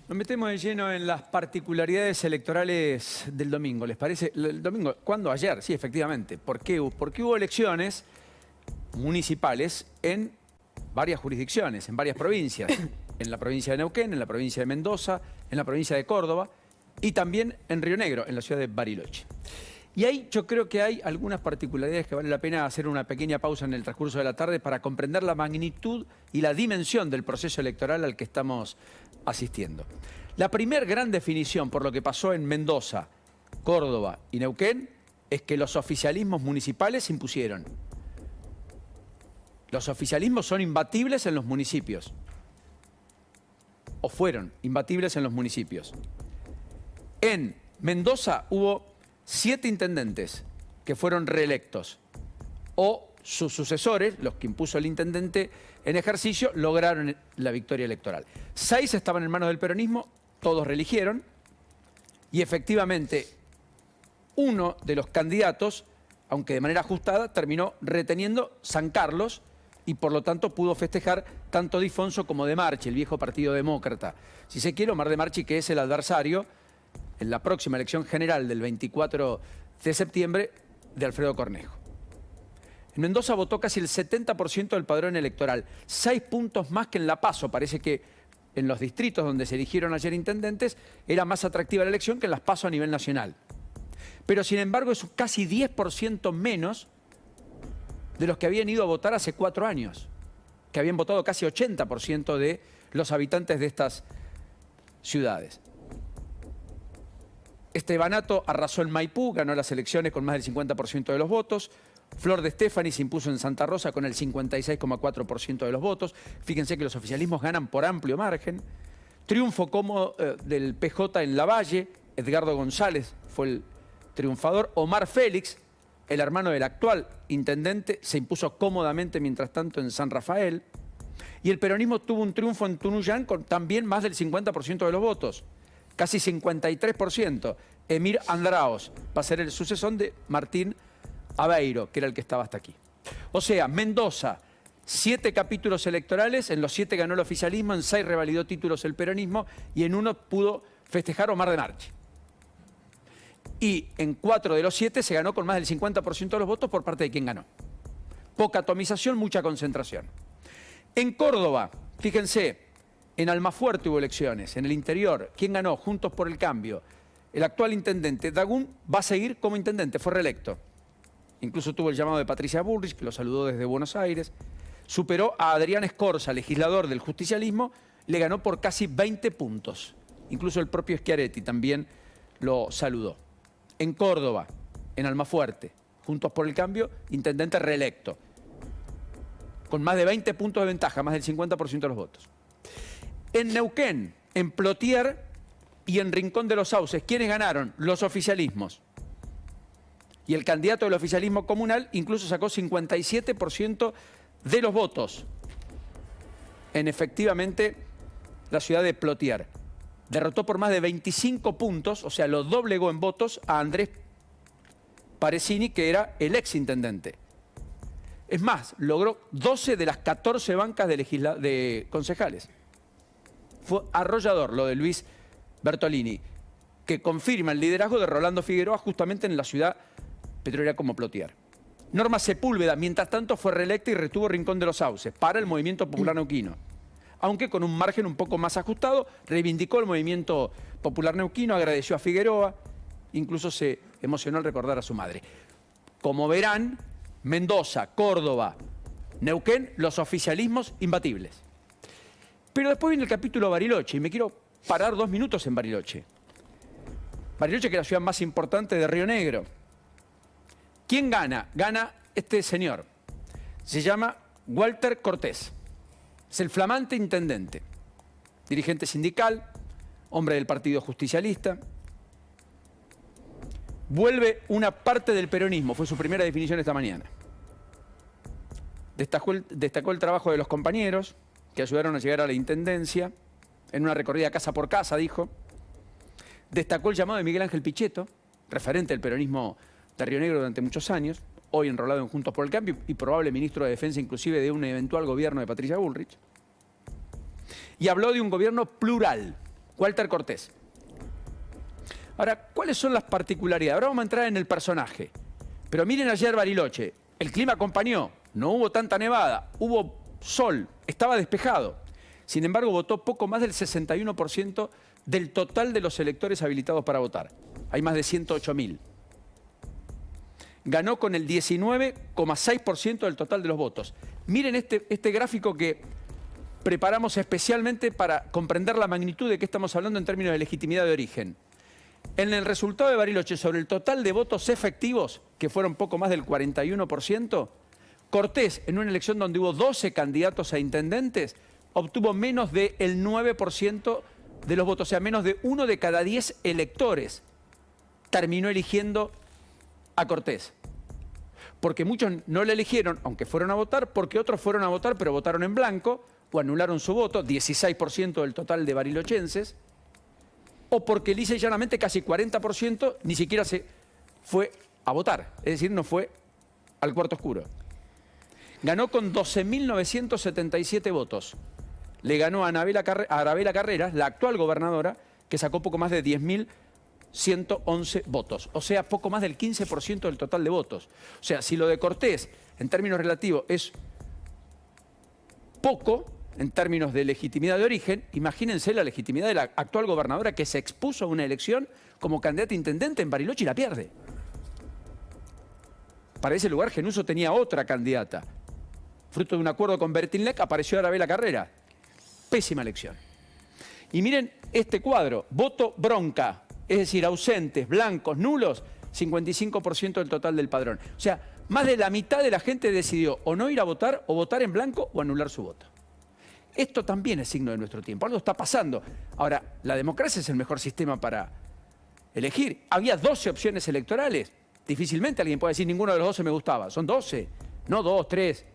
Nos metemos de lleno en las particularidades electorales del domingo, ¿les parece? El domingo, ¿cuándo? Ayer, sí, efectivamente. ¿Por qué? Porque hubo elecciones municipales en varias jurisdicciones, en varias provincias. En la provincia de Neuquén, en la provincia de Mendoza, en la provincia de Córdoba y también en Río Negro, en la ciudad de Bariloche. Y ahí yo creo que hay algunas particularidades que vale la pena hacer una pequeña pausa en el transcurso de la tarde para comprender la magnitud y la dimensión del proceso electoral al que estamos asistiendo. La primer gran definición por lo que pasó en Mendoza, Córdoba y Neuquén es que los oficialismos municipales se impusieron. Los oficialismos son imbatibles en los municipios. O fueron imbatibles en los municipios. En Mendoza hubo 7 intendentes que fueron reelectos. O sus sucesores, los que impuso el intendente en ejercicio, lograron la victoria electoral. 6 estaban en manos del peronismo, todos reeligieron. Y efectivamente, uno de los candidatos, aunque de manera ajustada, terminó reteniendo San Carlos, y por lo tanto pudo festejar tanto de Ifonso como de Marchi, el viejo Partido Demócrata. Si se quiere, Omar de Marchi, que es el adversario en la próxima elección general del 24 de septiembre de Alfredo Cornejo. En Mendoza votó casi el 70% del padrón electoral, 6 puntos más que en La Paso. Parece que en los distritos donde se eligieron ayer intendentes era más atractiva la elección que en Las Paso a nivel nacional. Pero sin embargo es casi 10% menos de los que habían ido a votar hace 4 años, que habían votado casi 80% de los habitantes de estas ciudades. Estebanato arrasó en Maipú, ganó las elecciones con más del 50% de los votos. Flor de Estefani se impuso en Santa Rosa con el 56,4% de los votos. Fíjense que los oficialismos ganan por amplio margen. Triunfo como del PJ en Lavalle, Edgardo González fue el triunfador. Omar Félix, el hermano del actual intendente, se impuso cómodamente mientras tanto en San Rafael. Y el peronismo tuvo un triunfo en Tunuyán con también más del 50% de los votos. Casi 53%. Emir Andraos va a ser el sucesor de Martín Aveiro, que era el que estaba hasta aquí. O sea, Mendoza, 7 capítulos electorales, en los 7 ganó el oficialismo, en 6 revalidó títulos el peronismo y en 1 pudo festejar Omar de Marchi. Y en 4 de los 7 se ganó con más del 50% de los votos por parte de quien ganó. Poca atomización, mucha concentración. En Córdoba, fíjense, en Almafuerte hubo elecciones, en el interior. ¿Quién ganó? Juntos por el Cambio. El actual intendente Dagún va a seguir como intendente, fue reelecto. Incluso tuvo el llamado de Patricia Bullrich, que lo saludó desde Buenos Aires. Superó a Adrián Escorza, legislador del justicialismo, le ganó por casi 20 puntos. Incluso el propio Schiaretti también lo saludó. En Córdoba, en Almafuerte, Juntos por el Cambio, intendente reelecto. Con más de 20 puntos de ventaja, más del 50% de los votos. En Neuquén, en Plotier y en Rincón de los Sauces, ¿quiénes ganaron? Los oficialismos. Y el candidato del oficialismo comunal incluso sacó 57% de los votos en efectivamente la ciudad de Plotier. Derrotó por más de 25 puntos, o sea, lo doblegó en votos a Andrés Parecini, que era el exintendente. Es más, logró 12 de las 14 bancas de concejales. Fue arrollador lo de Luis Bertolini, que confirma el liderazgo de Rolando Figueroa justamente en la ciudad petrolera como Plotier. Norma Sepúlveda, mientras tanto, fue reelecta y retuvo Rincón de los Sauces para el Movimiento Popular Neuquino. Aunque con un margen un poco más ajustado, reivindicó el Movimiento Popular Neuquino, agradeció a Figueroa, incluso se emocionó al recordar a su madre. Como verán, Mendoza, Córdoba, Neuquén, los oficialismos imbatibles. Pero después viene el capítulo Bariloche y me quiero parar 2 minutos en Bariloche. Bariloche, que es la ciudad más importante de Río Negro. ¿Quién gana? Gana este señor. Se llama Walter Cortés. Es el flamante intendente. Dirigente sindical, hombre del Partido Justicialista. Vuelve una parte del peronismo, fue su primera definición esta mañana. Destacó el trabajo de los compañeros que ayudaron a llegar a la intendencia, en una recorrida casa por casa, dijo. Destacó el llamado de Miguel Ángel Pichetto, referente del peronismo de Río Negro durante muchos años, hoy enrolado en Juntos por el Cambio y probable ministro de Defensa inclusive de un eventual gobierno de Patricia Bullrich. Y habló de un gobierno plural, Walter Cortés. Ahora, ¿cuáles son las particularidades? Ahora vamos a entrar en el personaje. Pero miren ayer Bariloche, el clima acompañó, no hubo tanta nevada, hubo sol, estaba despejado. Sin embargo, votó poco más del 61% del total de los electores habilitados para votar. Hay más de 108.000. Ganó con el 19,6% del total de los votos. Miren este gráfico que preparamos especialmente para comprender la magnitud de qué estamos hablando en términos de legitimidad de origen. En el resultado de Bariloche, sobre el total de votos efectivos, que fueron poco más del 41%, Cortés, en una elección donde hubo 12 candidatos a intendentes, obtuvo menos del 9% de los votos, o sea, menos de 1 de cada 10 electores terminó eligiendo a Cortés. Porque muchos no le eligieron, aunque fueron a votar, porque otros fueron a votar, pero votaron en blanco, o anularon su voto, 16% del total de barilochenses, o porque lisa y llanamente casi 40% ni siquiera se fue a votar, es decir, no fue al cuarto oscuro. Ganó con 12.977 votos. Le ganó a Arabela Carreras, la actual gobernadora, que sacó poco más de 10.111 votos. O sea, poco más del 15% del total de votos. O sea, si lo de Cortés, en términos relativos, es poco, en términos de legitimidad de origen, imagínense la legitimidad de la actual gobernadora que se expuso a una elección como candidata a intendente en Bariloche y la pierde. Para ese lugar Genuso tenía otra candidata. Fruto de un acuerdo con Bertinlec apareció Arabela Carreras. Pésima elección. Y miren este cuadro, voto bronca, es decir, ausentes, blancos, nulos, 55% del total del padrón. O sea, más de la mitad de la gente decidió o no ir a votar, o votar en blanco, o anular su voto. Esto también es signo de nuestro tiempo, algo está pasando. Ahora, la democracia es el mejor sistema para elegir. Había 12 opciones electorales. Difícilmente alguien puede decir ninguno de los 12 me gustaba. Son 12, no 2, 3.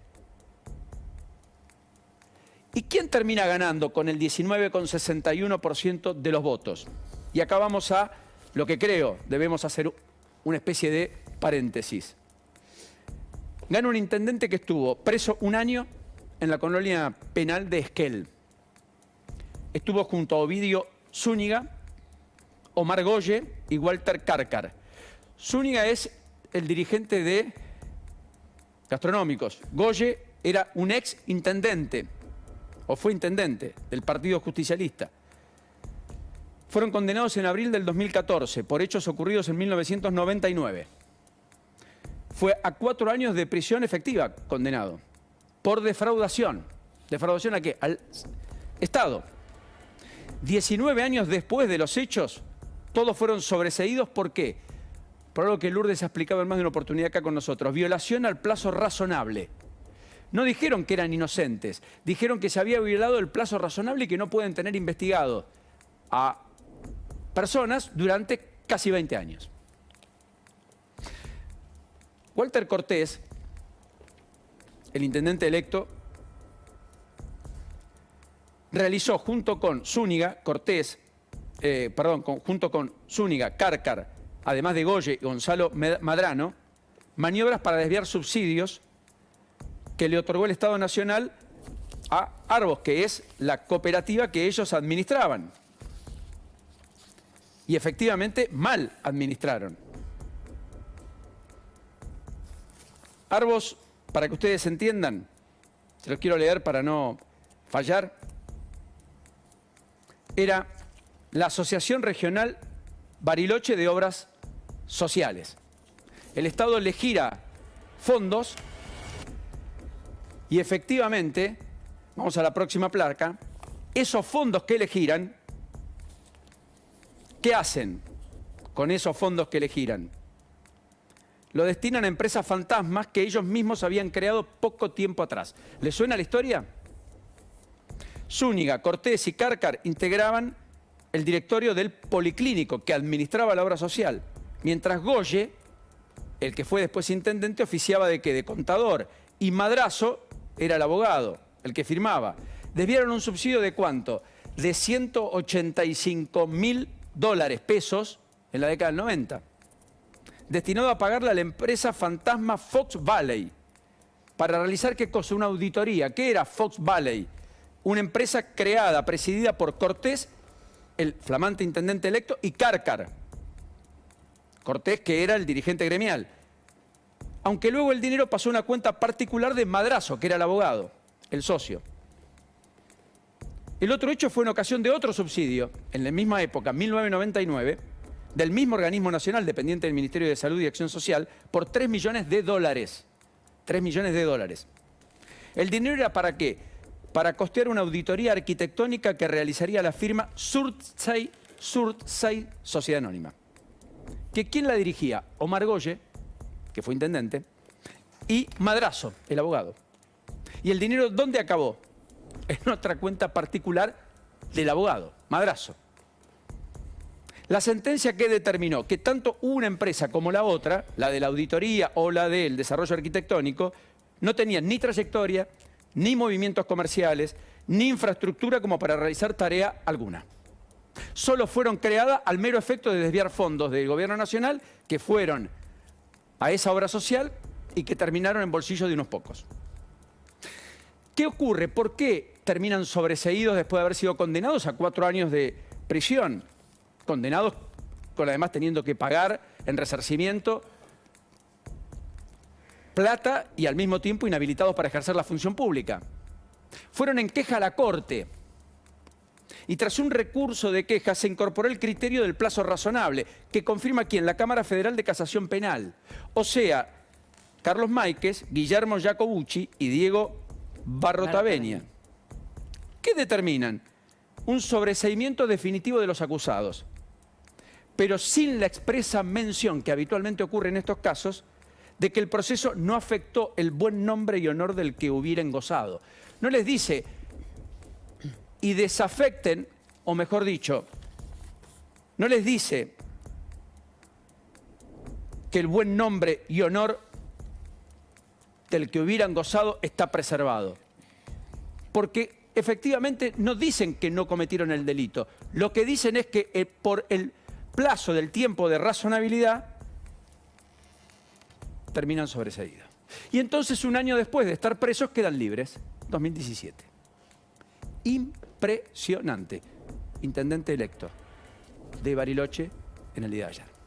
¿Y quién termina ganando con el 19,61% de los votos? Y acá vamos a lo que creo, debemos hacer una especie de paréntesis. Gana un intendente que estuvo preso 1 año en la colonia penal de Esquel. Estuvo junto a Ovidio Zúñiga, Omar Goye y Walter Cárcar. Zúñiga es el dirigente de Gastronómicos. Goye era un ex intendente, o fue intendente, del Partido Justicialista. Fueron condenados en abril del 2014 por hechos ocurridos en 1999. Fue a 4 años de prisión efectiva condenado. Por defraudación. ¿Defraudación a qué? Al Estado. 19 años después de los hechos, todos fueron sobreseídos. ¿Por qué? Por algo que Lourdes ha explicado en más de una oportunidad acá con nosotros. Violación al plazo razonable. No dijeron que eran inocentes. Dijeron que se había violado el plazo razonable y que no pueden tener investigado a personas durante casi 20 años. Walter Cortés, el intendente electo, realizó junto con Zúñiga, junto con Zúñiga, Cárcar, además de Goye y Gonzalo Madrano, maniobras para desviar subsidios que le otorgó el Estado Nacional a Arbos, que es la cooperativa que ellos administraban. Y efectivamente mal administraron. Arbos, para que ustedes entiendan, se los quiero leer para no fallar, era la Asociación Regional Bariloche de Obras Sociales. El Estado le gira fondos y efectivamente, vamos a la próxima placa, esos fondos que le giran, ¿qué hacen con esos fondos que le giran? Lo destinan a empresas fantasmas que ellos mismos habían creado poco tiempo atrás. ¿Les suena la historia? Zúñiga, Cortés y Cárcar integraban el directorio del Policlínico que administraba la obra social, mientras Goye, el que fue después intendente, oficiaba de qué, de contador, y Madrazo era el abogado, el que firmaba. Desviaron un subsidio de ¿cuánto? De $185.000 pesos en la década del 90. Destinado a pagarle a la empresa fantasma Fox Valley para realizar, ¿qué cosa? Una auditoría. ¿Qué era Fox Valley? Una empresa creada, presidida por Cortés el flamante intendente electo, y Cárcar. Cortés, que era el dirigente gremial. Aunque luego el dinero pasó a una cuenta particular de Madrazo, que era el abogado, el socio. El otro hecho fue en ocasión de otro subsidio, en la misma época, 1999, del mismo organismo nacional dependiente del Ministerio de Salud y Acción Social, por 3 millones de dólares. 3 millones de dólares. ¿El dinero era para qué? Para costear una auditoría arquitectónica que realizaría la firma Surtsey Sociedad Anónima. ¿Quién la dirigía? Omar Goye, que fue intendente, y Madrazo, el abogado. ¿Y el dinero dónde acabó? En otra cuenta particular del abogado, Madrazo. La sentencia que determinó que tanto una empresa como la otra, la de la auditoría o la del desarrollo arquitectónico, no tenían ni trayectoria, ni movimientos comerciales, ni infraestructura como para realizar tarea alguna. Solo fueron creadas al mero efecto de desviar fondos del gobierno nacional que fueron a esa obra social y que terminaron en bolsillos de unos pocos. ¿Qué ocurre? ¿Por qué terminan sobreseídos después de haber sido condenados a 4 años de prisión? Condenados con además teniendo que pagar en resarcimiento plata y al mismo tiempo inhabilitados para ejercer la función pública. Fueron en queja a la Corte y tras un recurso de queja se incorporó el criterio del plazo razonable que confirma ¿quién? La Cámara Federal de Casación Penal. O sea, Carlos Máiquez, Guillermo Jacobucci y Diego Barrotaveña. ¿Qué determinan? Un sobreseimiento definitivo de los acusados, pero sin la expresa mención que habitualmente ocurre en estos casos de que el proceso no afectó el buen nombre y honor del que hubieran gozado. No les dice, y desafecten, o mejor dicho, no les dice que el buen nombre y honor del que hubieran gozado está preservado. Porque efectivamente no dicen que no cometieron el delito. Lo que dicen es que por el plazo del tiempo de razonabilidad terminan sobreseídos. Y entonces un año después de estar presos quedan libres, 2017. Impresionante. Intendente electo de Bariloche en el día de ayer.